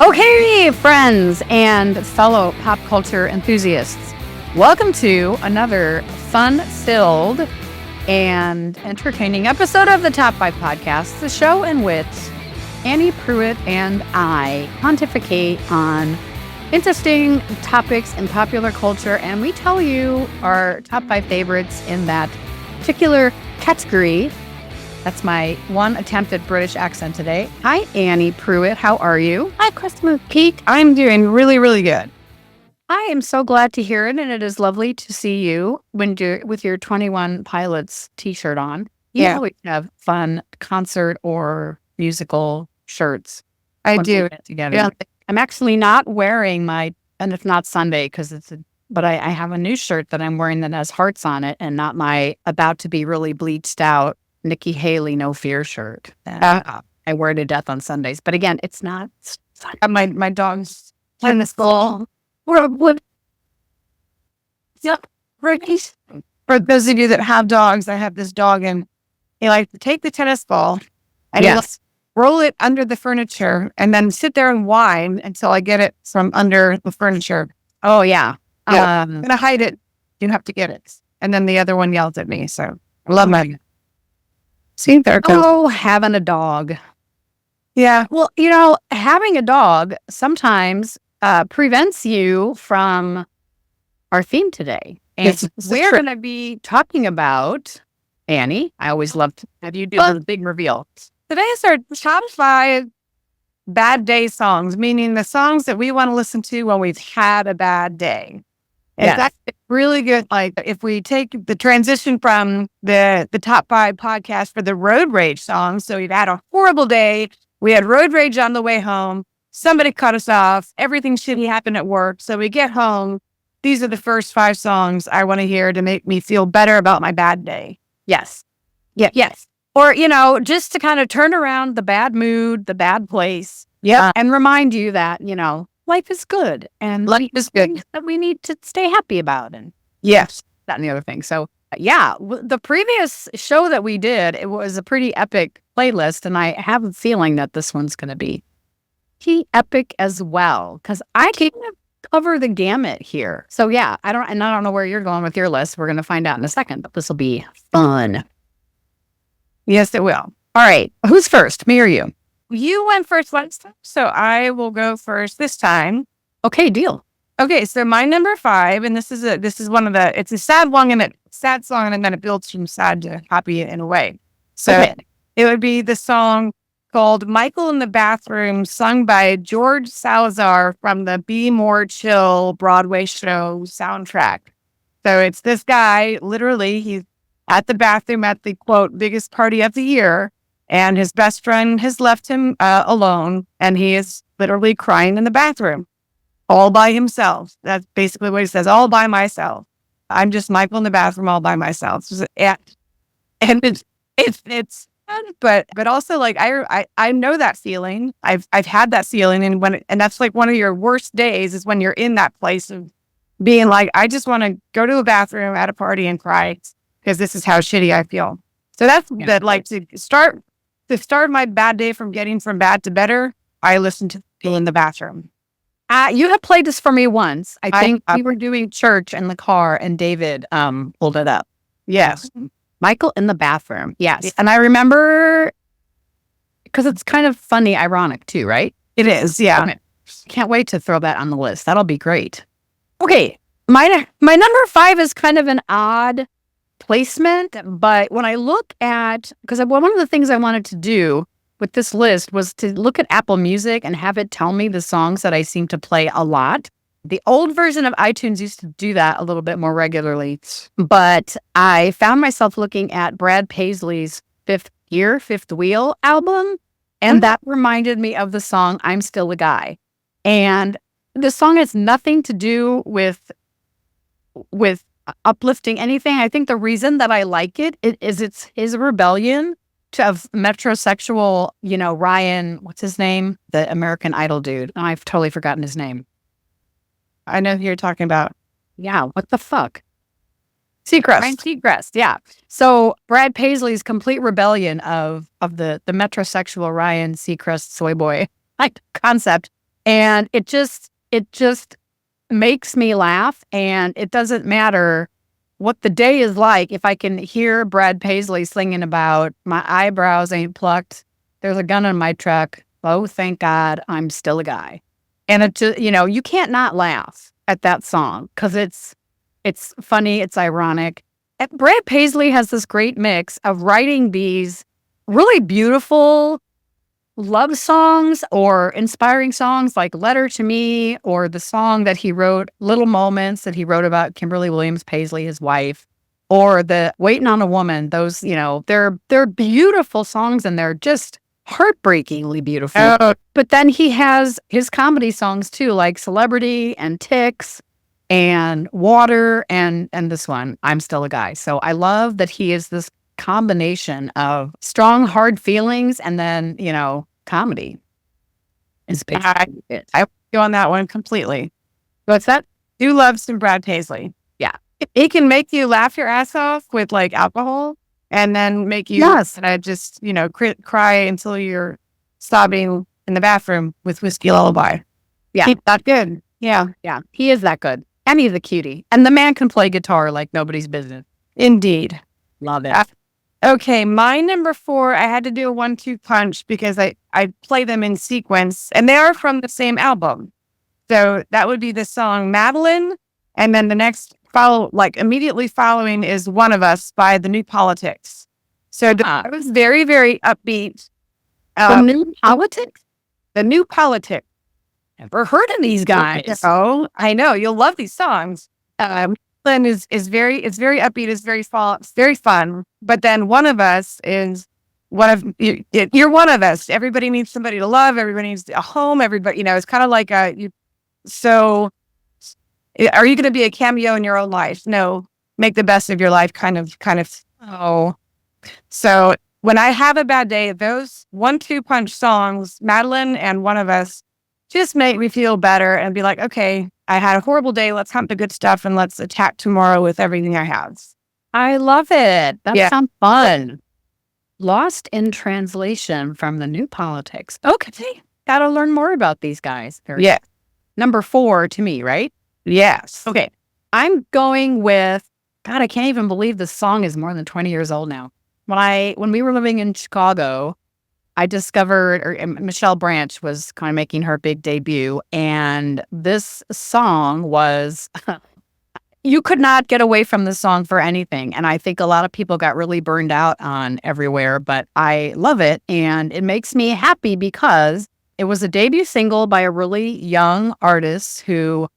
Okay, friends and fellow pop culture enthusiasts, welcome to another fun-filled and entertaining episode of the Top 5 Podcast, the show in which Annie, Pruitt, and I pontificate on interesting topics in popular culture, and we tell you our top 5 favorites in that particular category. That's my one attempt at British accent today. Hi, Annie Pruitt. How are you? Hi, Kris and McPeak. I'm doing really, really good. I am so glad to hear it, and it is lovely to see you with your 21 Pilots t-shirt on. You always have fun concert or musical shirts. I do. Together. Yeah. I'm actually not wearing and it's not Sunday but I have a new shirt that I'm wearing that has hearts on it and not my about to be really bleached out Nikki Haley No Fear shirt. I wear to death on Sundays. But again, it's not Sunday. My dog's in the school. Yep. For those of you that have dogs, I have this dog and he likes to take the tennis ball and he roll it under the furniture and then sit there and whine until I get it from under the furniture. Oh, yeah. I'm going to hide it. You have to get it. And then the other one yells at me. So I love my... See, there it goes. Oh, having a dog. Yeah. Well, having a dog sometimes prevents you from our theme today. And we're going to be talking about, Annie, I always love to have you do the big reveal. Today's our top 5 bad day songs, meaning the songs that we want to listen to when we've had a bad day. Yes. That's really good. Like if we take the transition from the top 5 podcast for the road rage songs. So we've had a horrible day. We had road rage on the way home. Somebody cut us off. Everything shitty happened at work. So we get home. These are the first 5 songs I want to hear to make me feel better about my bad day. Yes. Yeah. Yes. Or, just to kind of turn around the bad mood, the bad place. Yeah. And remind you that, life is good and life is good that we need to stay happy about. And yes, that and the other thing. So the previous show that we did, it was a pretty epic playlist. And I have a feeling that this one's going to be epic as well. Cause I can cover the gamut here. So I don't know where you're going with your list. We're going to find out in a second, but this will be fun. Yes, it will. All right. Who's first? Me or you? You went first last time, so I will go first this time. Okay, deal. Okay, so my number 5, and this is one of it's a sad song and then it builds from sad to happy in a way. So It would be the song called "Michael in the Bathroom," sung by George Salazar from the Be More Chill Broadway show soundtrack. So it's this guy, literally, he's at the bathroom at the quote biggest party of the year. And his best friend has left him alone, and he is literally crying in the bathroom, all by himself. That's basically what he says, all by myself. I'm just Michael in the bathroom all by myself. And it's but also like I know that feeling. I've had that feeling, and that's like one of your worst days is when you're in that place of being like, I just want to go to a bathroom at a party and cry because this is how shitty I feel. So that's that. Like to start my bad day from getting from bad to better, I listen to People in the Bathroom. You have played this for me once. I think we were doing church in the car and David pulled it up. Yes. Michael in the Bathroom. Yes. And I remember, because it's kind of funny, ironic too, right? It is, yeah. Okay. Can't wait to throw that on the list. That'll be great. Okay. My number 5 is kind of an odd placement, but when I look at, because one of the things I wanted to do with this list was to look at Apple Music and have it tell me the songs that I seem to play a lot. The old version of iTunes used to do that a little bit more regularly, but I found myself looking at Brad Paisley's Fifth Wheel album, and that reminded me of the song I'm Still a Guy. And the song has nothing to do with uplifting anything. I think the reason that I like it is it's his rebellion of metrosexual, Ryan, what's his name? The American Idol dude. Oh, I've totally forgotten his name. I know who you're talking about. Yeah, what the fuck? Seacrest. Ryan Seacrest, yeah. So Brad Paisley's complete rebellion of the metrosexual Ryan Seacrest soy boy concept And it just makes me laugh. And it doesn't matter what the day is like. If I can hear Brad Paisley singing about my eyebrows ain't plucked, there's a gun in my truck. Oh, thank God I'm still a guy. And it just, you can't not laugh at that song because it's funny, it's ironic. And Brad Paisley has this great mix of writing these really beautiful love songs or inspiring songs like Letter to Me, or the song that he wrote, Little Moments, that he wrote about Kimberly Williams Paisley, his wife, or the Waiting on a Woman. Those, they're beautiful songs, and they're just heartbreakingly beautiful. Oh. But then he has his comedy songs too, like Celebrity and Ticks and Water and this one, I'm Still a Guy. So I love that he is this combination of strong, hard feelings and then, comedy. I go on that one completely. What's that? Do love some Brad Paisley. Yeah. It can make you laugh your ass off with like alcohol and then make you just, cry until you're sobbing in the bathroom with Whiskey Lullaby. Yeah. He's that good. Yeah. Yeah. He is that good. And he's a cutie. And the man can play guitar like nobody's business. Indeed. Love it. Okay, my number 4, I had to do a 1-2 punch because I play them in sequence, and they are from the same album. So that would be the song Madeline, and then the next immediately following is One of Us by The New Politics. So it was very, very upbeat. The New Politics? The New Politics. Never heard of these guys. Oh, I know. You'll love these songs. Is very upbeat, is very it's very fun. But then One of Us is you're one of us. Everybody needs somebody to love. Everybody needs a home. Everybody, it's kind of like so are you going to be a cameo in your own life? No, make the best of your life kind of. Oh, so when I have a bad day, those 1-2 punch songs, Madeline and One of Us, just make me feel better and be like, okay, I had a horrible day. Let's hunt the good stuff and let's attack tomorrow with everything I have. I love it. That sounds fun. Lost in Translation from The New Politics. Okay. Got to learn more about these guys. Yeah. Number 4 to me, right? Yes. Okay. I'm going with, God, I can't even believe this song is more than 20 years old now. When we were living in Chicago, I discovered, Michelle Branch was kind of making her big debut, and this song was, you could not get away from this song for anything. And I think a lot of people got really burned out on Everywhere, but I love it. And it makes me happy because it was a debut single by a really young artist who,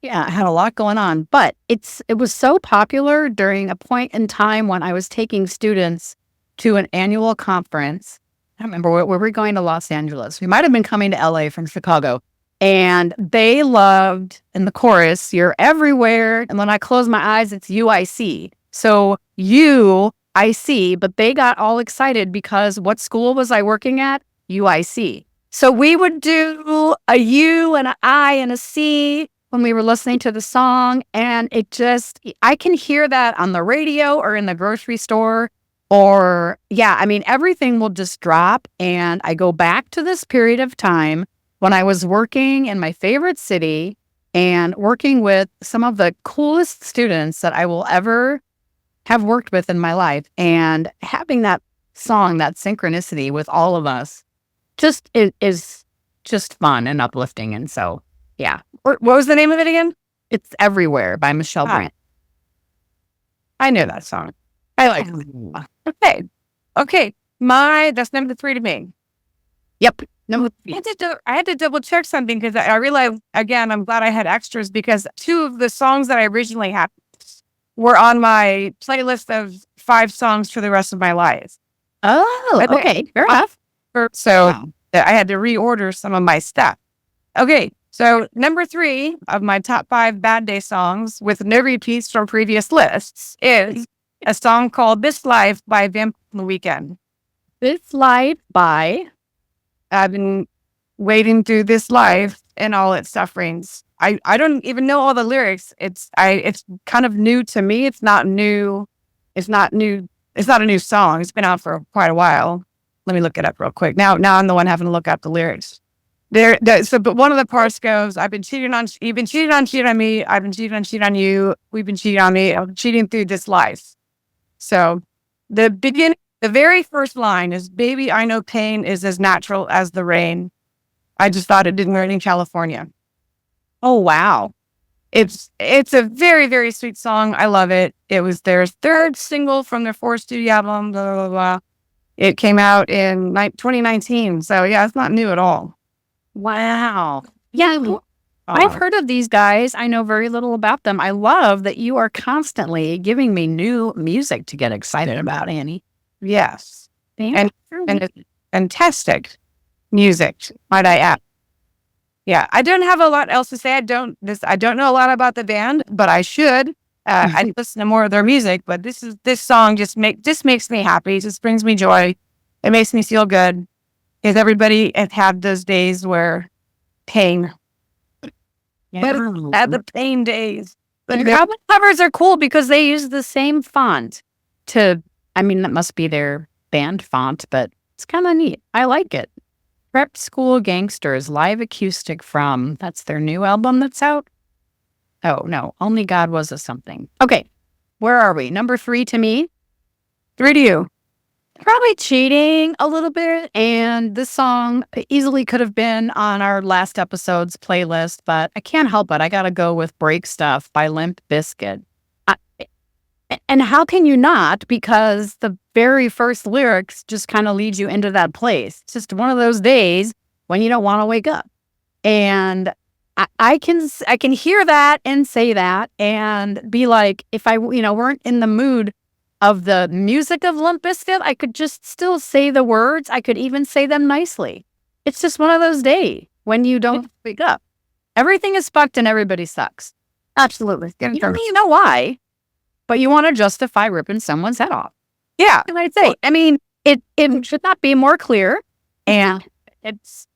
had a lot going on. But it was so popular during a point in time when I was taking students to an annual conference. I don't remember where we were going, to Los Angeles. We might have been coming to LA from Chicago. And they loved, in the chorus, you're everywhere. And when I close my eyes, it's you I see. So you I see, but they got all excited because what school was I working at? UIC. So we would do a U and an I and a C when we were listening to the song. And I can hear that on the radio or in the grocery store. Or, everything will just drop. And I go back to this period of time when I was working in my favorite city and working with some of the coolest students that I will ever have worked with in my life. And having that song, that synchronicity with all of us, is just fun and uplifting. And so, yeah. What was the name of it again? It's Everywhere by Michelle Branch. I know that song. I like it. Okay. That's number 3 to me. Yep. Number 3. I had to double check something because I realized, again, I'm glad I had extras because 2 of the songs that I originally had were on my playlist of 5 songs for the rest of my life. Oh, okay. Fair enough. So I had to reorder some of my stuff. Okay. So number 3 of my top 5 bad day songs with no repeats from previous lists is a song called This Life by Vamp on the Weekend. This Life by... I've been wading through this life and all its sufferings. I don't even know all the lyrics. It's kind of new to me. It's not new. It's not a new song. It's been out for quite a while. Let me look it up real quick. Now I'm the one having to look up the lyrics. But one of the parts goes, I've been cheated on, you've been cheated on me, I've been cheated on you, we've been cheating on me, I'm cheating through this life. So the very first line is, baby, I know pain is as natural as the rain. I just thought it didn't rain in California. Oh, wow. It's a very, very sweet song. I love it. It was their third single from their fourth studio album, blah, blah, blah. It came out in 2019. So yeah, it's not new at all. Wow. Yeah, I've heard of these guys. I know very little about them. I love that you are constantly giving me new music to get excited about, Annie. Yes. And And fantastic music, might I add. Yeah, I don't have a lot else to say. I don't know a lot about the band, but I should. I listen to more of their music, but this song just makes me happy. It just brings me joy. It makes me feel good. Because everybody has had those days where pain. But had the pain days. But the album covers are cool because they use the same font that must be their band font, but it's kind of neat. I like it. Prep School Gangsters, live acoustic from, that's their new album that's out. Oh, no, Only God Was a Something. Okay, where are we? Number 3 to me. 3 to you. Probably cheating a little bit, and this song easily could have been on our last episode's playlist, but I can't help it. I gotta go with Break Stuff by Limp Bizkit. And how can you not? Because the very first lyrics just kind of lead you into that place. It's just one of those days when you don't want to wake up. And I can hear that and say that and be like, if I weren't in the mood of the music of Limp Bizkit, I could just still say the words. I could even say them nicely. It's just one of those days when you don't wake up. Everything is fucked and everybody sucks. Absolutely. You don't even know why, but you want to justify ripping someone's head off. Yeah. What can I say? I mean, it should not be more clear. And it's,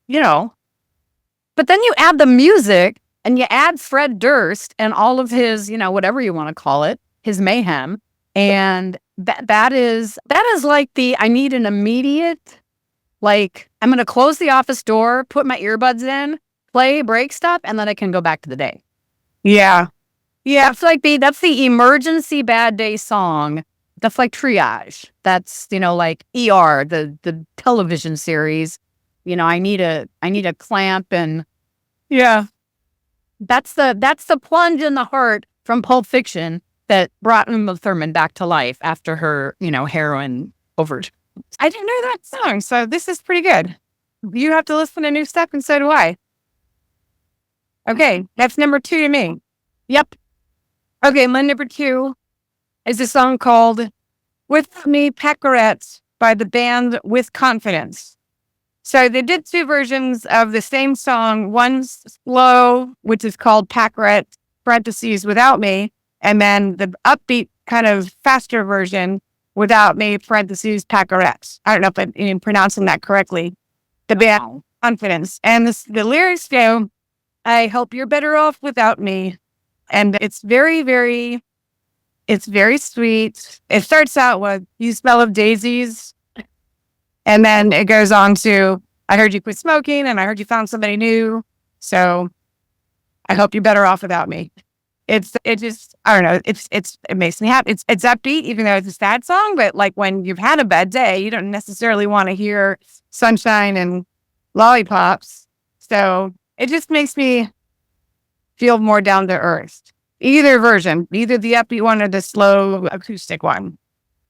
but then you add the music and you add Fred Durst and all of his, whatever you want to call it, his mayhem. And that is like I need an immediate, like, I'm going to close the office door, put my earbuds in, play Break Stuff, and then I can go back to the day. Yeah. Yeah. That's the emergency bad day song. That's like Triage. That's, like ER, the television series. I need a clamp, and yeah. That's the plunge in the heart from Pulp Fiction that brought Uma Thurman back to life after her, heroin overdose. I didn't know that song, so this is pretty good. You have to listen to new stuff, and so do I. Okay, that's number 2 to me. Yep. Okay, my number 2 is a song called With Me Paquerettes by the band With Confidence. So they did 2 versions of the same song. One's slow, which is called Paquerette, parentheses, Without Me. And then the upbeat kind of faster version, Without Me, parentheses, Paquerettes. I don't know if I'm pronouncing that correctly. The band Confidence. And the lyrics go, I hope you're better off without me. And it's very, very, it's very sweet. It starts out with, you smell of daisies. And then it goes on to, I heard you quit smoking and I heard you found somebody new. So I hope you're better off without me. It makes me happy. It's upbeat, even though it's a sad song, but like when you've had a bad day, you don't necessarily want to hear sunshine and lollipops. So it just makes me feel more down to earth. Either version, either the upbeat one or the slow acoustic one.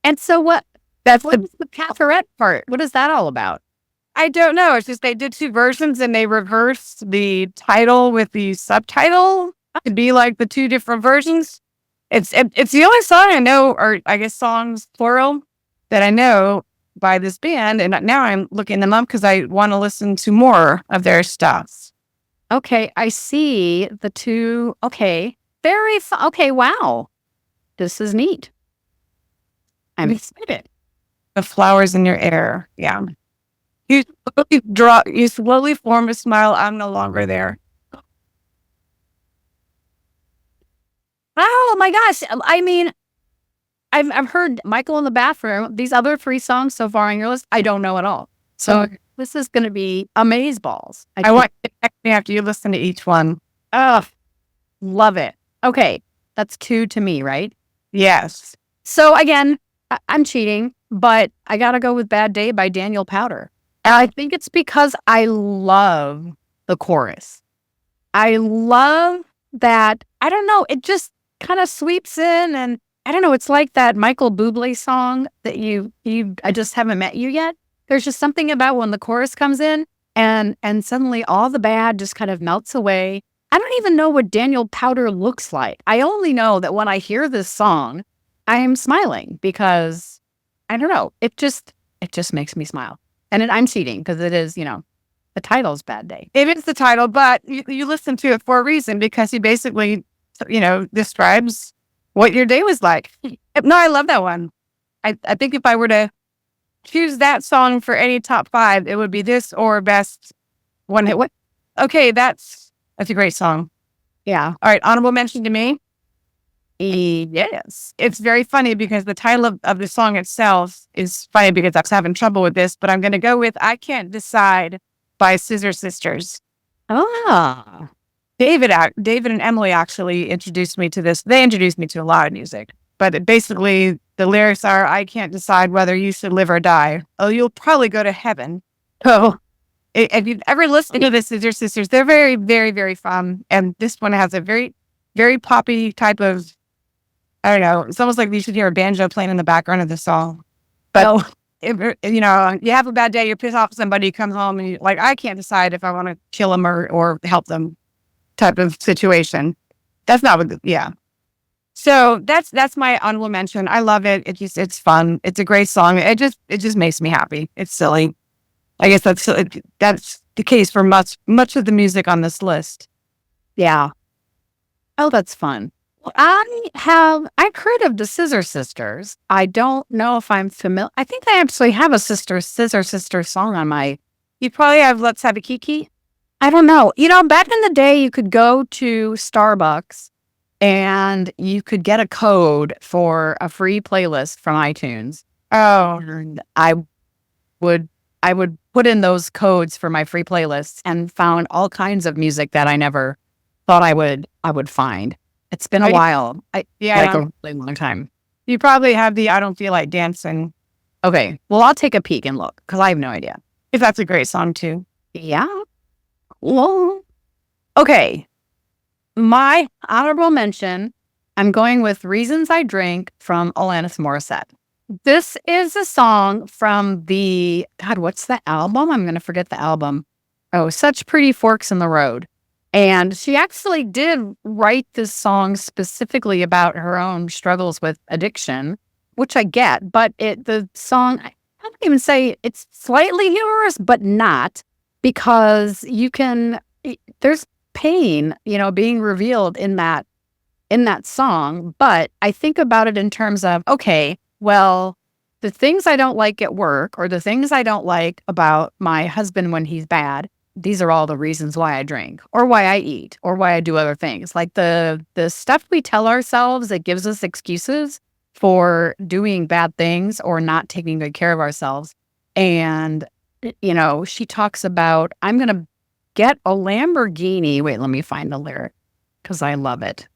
And so what is the Paquerette part? What is that all about? I don't know. It's just they did 2 versions and they reversed the title with the subtitle to be like the 2 different versions. It's the only song I know, or I guess songs plural, that I know by this band. And now I'm looking them up because I want to listen to more of their stuff. Okay, I see the 2. Okay, okay, wow. This is neat. I'm excited. The flowers in your air. Yeah. You slowly form a smile. I'm no longer there. Oh my gosh. I mean, I've heard Michael in the Bathroom. These other 3 songs so far on your list, I don't know at all. So this is going to be amazeballs. I want you to text me after you listen to each one. Oh, love it. Okay. That's 2 to me, right? Yes. So again, I'm cheating, but I got to go with Bad Day by Daniel Powter. And I think it's because I love the chorus. I love that. I don't know. It just kind of sweeps in, and I don't know. It's like that Michael Bublé song that I just haven't met you yet. There's just something about when the chorus comes in and suddenly all the bad just kind of melts away. I don't even know what Daniel Powter looks like. I only know that when I hear this song, I am smiling because I don't know. It just makes me smile. And I'm cheating because it is, the title's Bad Day. It is the title, but you listen to it for a reason because he basically, describes what your day was like. No, I love that one. I think if I were to choose that song for any top 5, it would be this or best one hit. What? Okay, that's a great song. Yeah. All right, honorable mention to me. Yes. It's very funny because the title of the song itself is funny because I was having trouble with this, but I'm going to go with I Can't Decide by Scissor Sisters. Ah. David and Emily actually introduced me to this. They introduced me to a lot of music, but basically the lyrics are, I can't decide whether you should live or die. Oh, you'll probably go to heaven. Oh. If you've ever listened to the Scissor Sisters, they're very, very, very fun. And this one has a very, very poppy type of, I don't know, it's almost like you should hear a banjo playing in the background of the song. But, if, you have a bad day, you're pissed off at somebody, you come home and you're like, I can't decide if I want to kill them or help them type of situation. That's not what, yeah. So that's my honorable mention. I love it. It's fun. It's a great song. It just makes me happy. It's silly. I guess that's the case for much of the music on this list. Yeah. Oh, that's fun. I've heard of the Scissor Sisters. I don't know if I'm familiar. I think I actually have a Scissor Sisters song on my. You probably have Let's Have a Kiki. I don't know. Back in the day, you could go to Starbucks and you could get a code for a free playlist from iTunes. Oh, and I would put in those codes for my free playlists and found all kinds of music that I never thought I would find. It's been a while. Like a really long time. You probably have the I Don't Feel Like Dancing. Okay. Well, I'll take a peek and look because I have no idea. If that's a great song too. Yeah. Cool. Okay. My honorable mention, I'm going with Reasons I Drink from Alanis Morissette. This is a song from what's the album? I'm going to forget the album. Oh, Such Pretty Forks in the Road. And she actually did write this song specifically about her own struggles with addiction, which I get. But the song, I don't even say it's slightly humorous, but not because there's pain, being revealed in that song. But I think about it in terms of, okay, well, the things I don't like at work or the things I don't like about my husband when he's bad, these are all the reasons why I drink or why I eat or why I do other things. Like the stuff we tell ourselves that gives us excuses for doing bad things or not taking good care of ourselves. And, she talks about, I'm going to get a Lamborghini. Wait, let me find the lyric because I love it.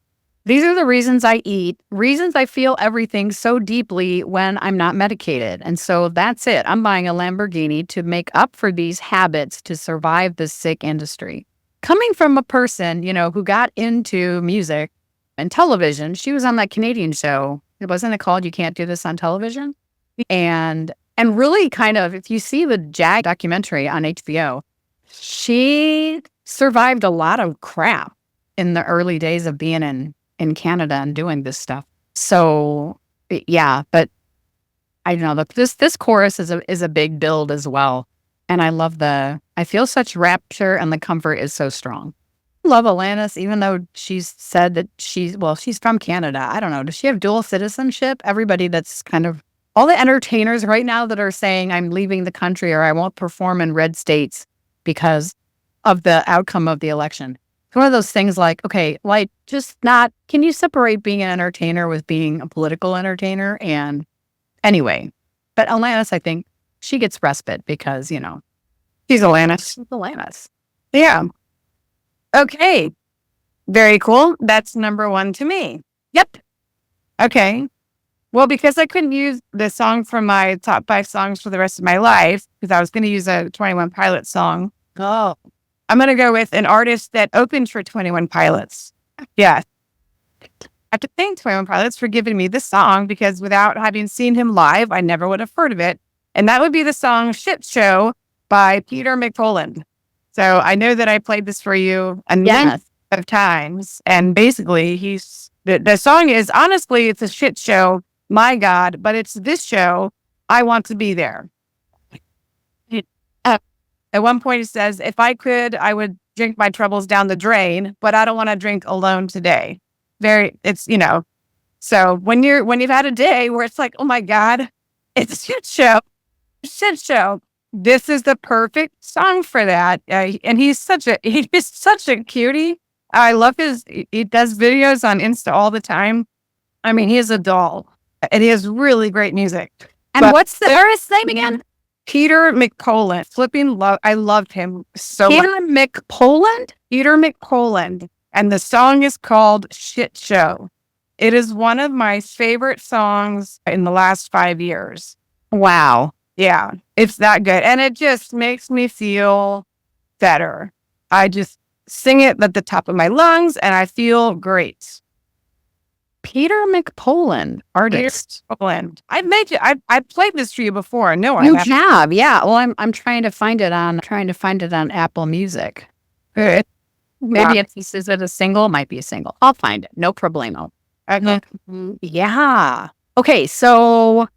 These are the reasons I eat, reasons I feel everything so deeply when I'm not medicated. And so that's it. I'm buying a Lamborghini to make up for these habits to survive this sick industry. Coming from a person, who got into music and television, she was on that Canadian show. Wasn't it called You Can't Do This on Television? And really kind of, if you see the Jag documentary on HBO, she survived a lot of crap in the early days of being in Canada and doing this stuff. So yeah, but I don't know, this chorus is a big build as well. And I feel such rapture and the comfort is so strong. I love Alanis, even though she's said that she's from Canada. I don't know. Does she have dual citizenship? Everybody that's kind of, all the entertainers right now that are saying I'm leaving the country or I won't perform in red states because of the outcome of the election. It's one of those things like, okay, like can you separate being an entertainer with being a political entertainer? And anyway, but Alanis, I think, she gets respite because, she's Alanis. Alanis. Yeah. Okay. Very cool. That's number 1 to me. Yep. Okay. Well, because I couldn't use the song from my top 5 songs for the rest of my life, because I was going to use a 21 Pilots song. Oh. I'm going to go with an artist that opened for 21 Pilots. Yeah. I have to thank 21 Pilots for giving me this song, because without having seen him live, I never would have heard of it. And that would be the song Shit Show by Peter McPoland. So I know that I played this for you a number of times. And basically, the song is, honestly, it's a shit show. My God, but it's this show. I want to be there. At one point, it says, if I could, I would drink my troubles down the drain, but I don't want to drink alone today. So when you've had a day where it's like, oh my God, it's a shit show. This is the perfect song for that. And he's such a cutie. I love he does videos on Insta all the time. I mean, he is a doll. And he has really great music. And what's the artist's name again? Peter McPoland. I loved him so much. Peter McPoland. And the song is called Shit Show. It is one of my favorite songs in the last 5 years. Wow. Yeah, it's that good. And it just makes me feel better. I just sing it at the top of my lungs and I feel great. Peter McPoland, artist. Peter McPoland. I played this for you before. No, you have. Yeah. Well, I'm trying to find it on Apple Music. Good. Maybe is it a single? Might be a single. I'll find it. No problemo. Okay. Yeah. Okay. So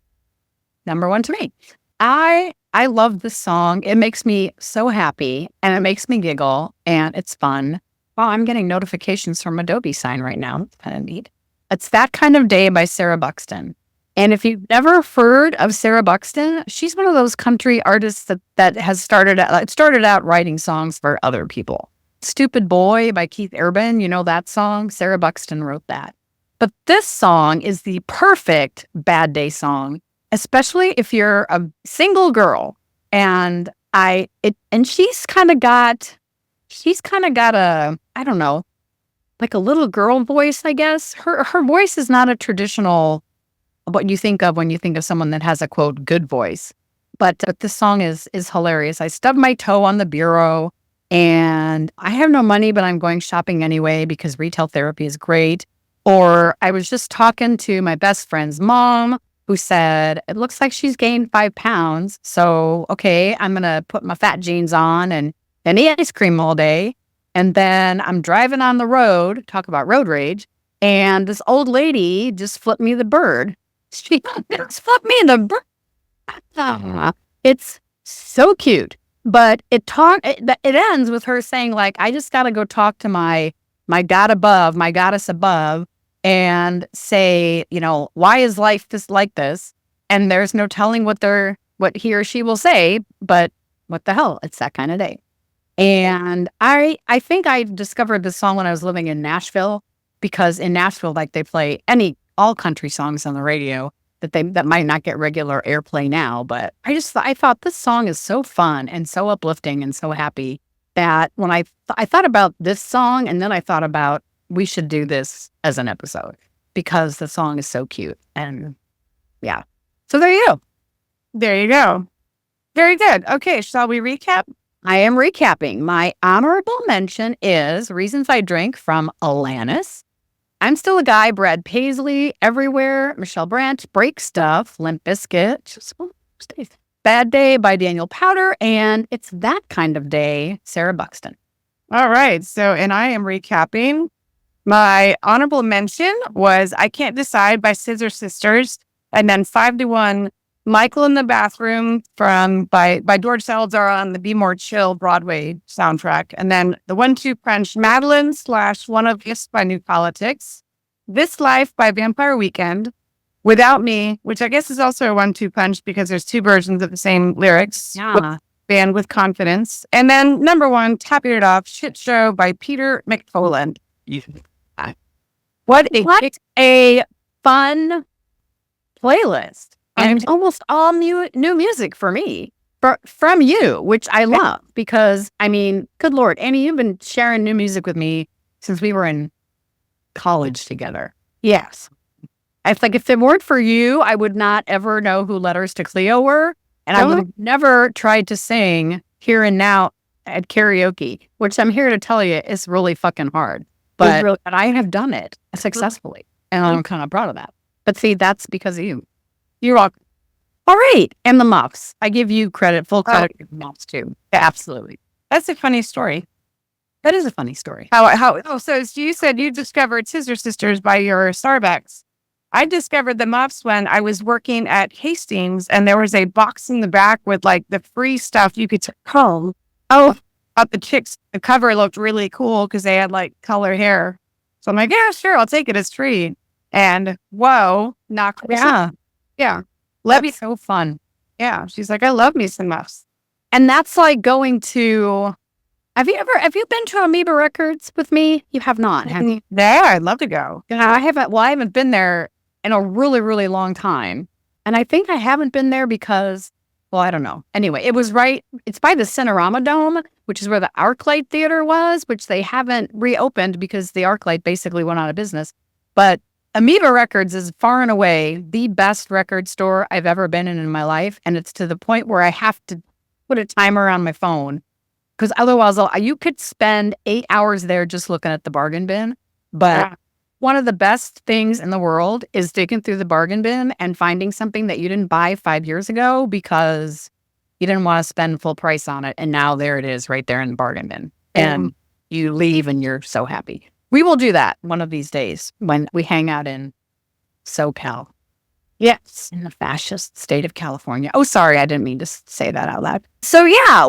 number 1 to me. I love this song. It makes me so happy and it makes me giggle and it's fun. Wow, I'm getting notifications from Adobe Sign right now. That's kind of neat. It's That Kind of Day by Sarah Buxton. And if you've never heard of Sarah Buxton, she's one of those country artists that has started out writing songs for other people. Stupid Boy by Keith Urban, you know that song? Sarah Buxton wrote that. But this song is the perfect bad day song, especially if you're a single girl. And she's kind of got a, I don't know, like a little girl voice, I guess. Her voice is not a traditional, what you think of when you think of someone that has a, quote, good voice. But this song is hilarious. I stubbed my toe on the bureau and I have no money, but I'm going shopping anyway because retail therapy is great. Or I was just talking to my best friend's mom who said, it looks like she's gained 5 pounds. So, okay, I'm going to put my fat jeans on and eat ice cream all day. And then I'm driving on the road, talk about road rage, and this old lady just flipped me the bird. She just flipped me the bird. It's so cute. But it ends with her saying, like, I just got to go talk to my God above, my goddess above, and say, why is life like this? And there's no telling what he or she will say, but what the hell? It's that kind of day. And I think I discovered this song when I was living in Nashville, because in Nashville, like, they play all country songs on the radio that might not get regular airplay now. But I thought this song is so fun and so uplifting and so happy that when I thought about this song, and then I thought about we should do this as an episode because the song is so cute. And yeah, so there you go. There you go. Very good. Okay, shall we recap? I am recapping. My honorable mention is Reasons I Drink from Alanis. I'm Still a Guy, Brad Paisley, Everywhere, Michelle Branch, Break Stuff, Limp Bizkit, Bad Day by Daniel Powter, and It's That Kind of Day, Sarah Buxton. All right. So, and I am recapping. My honorable mention was I Can't Decide by Scissor Sisters, and then 5 to 1, Michael in the Bathroom by George Salazar on the Be More Chill Broadway soundtrack. And then the 1-2 punch, Madeline / One of Us by New Politics, This Life by Vampire Weekend, Without Me, which I guess is also a 1-2 punch because there's 2 versions of the same lyrics. Yeah. Band with Confidence. And then number 1, Tapping It Off, Shit Show by Peter McPoland. What a fun playlist. and almost all new music for me from you, which I love because, I mean, good Lord, Annie, you've been sharing new music with me since we were in college together. Yes. It's like if it weren't for you, I would not ever know who Letters to Cleo were. And I would have never tried to sing Here and Now at karaoke, which I'm here to tell you is really fucking hard. But I have done it successfully. And I'm kind of proud of that. But see, that's because of you. You're welcome. All right. And the Muffs. I give you credit, full credit for the Muffs too. Yeah, absolutely. That's a funny story. That is a funny story. So you said you discovered Scissor Sisters by your Starbucks. I discovered the Muffs when I was working at Hastings, and there was a box in the back with like the free stuff you could take home. Oh, but the chicks, the cover looked really cool because they had like color hair. So I'm like, yeah, sure, I'll take it as free. And whoa, not yeah. Let me so fun. Yeah, she's like, I love me some Muffs. And that's like going to. Have you been to Amoeba Records with me? You have not, have you? Yeah, I'd love to go. Yeah, I haven't. Well, I haven't been there in a really, really long time. And I think I haven't been there because, well, I don't know. Anyway, it's by the Cinerama Dome, which is where the ArcLight Theater was, which they haven't reopened because the ArcLight basically went out of business. But Amoeba Records is far and away the best record store I've ever been in my life. And it's to the point where I have to put a timer on my phone. Because otherwise, you could spend 8 hours there just looking at the bargain bin. But one of the best things in the world is digging through the bargain bin and finding something that you didn't buy 5 years ago because you didn't want to spend full price on it. And now there it is right there in the bargain bin. And you leave and you're so happy. We will do that one of these days when we hang out in SoCal. Yes, in the fascist state of California. Oh, sorry, I didn't mean to say that out loud. So yeah,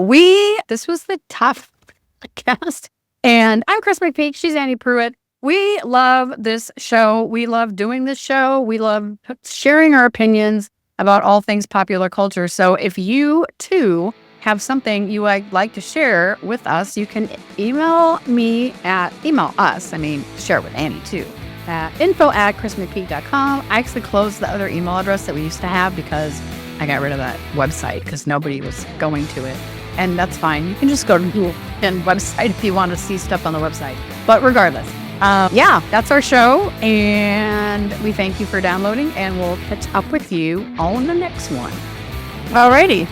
this was the Tough podcast. And I'm Kris McPeak. She's Annie Pruitt. We love this show. We love doing this show. We love sharing our opinions about all things popular culture. So if you too have something you would like to share with us, you can email us. I mean, share it with Annie too. info@krismcpeak.com. I actually closed the other email address that we used to have because I got rid of that website because nobody was going to it. And that's fine. You can just go to Google and website if you want to see stuff on the website. But regardless, that's our show. And we thank you for downloading, and we'll catch up with you on the next one. Alrighty.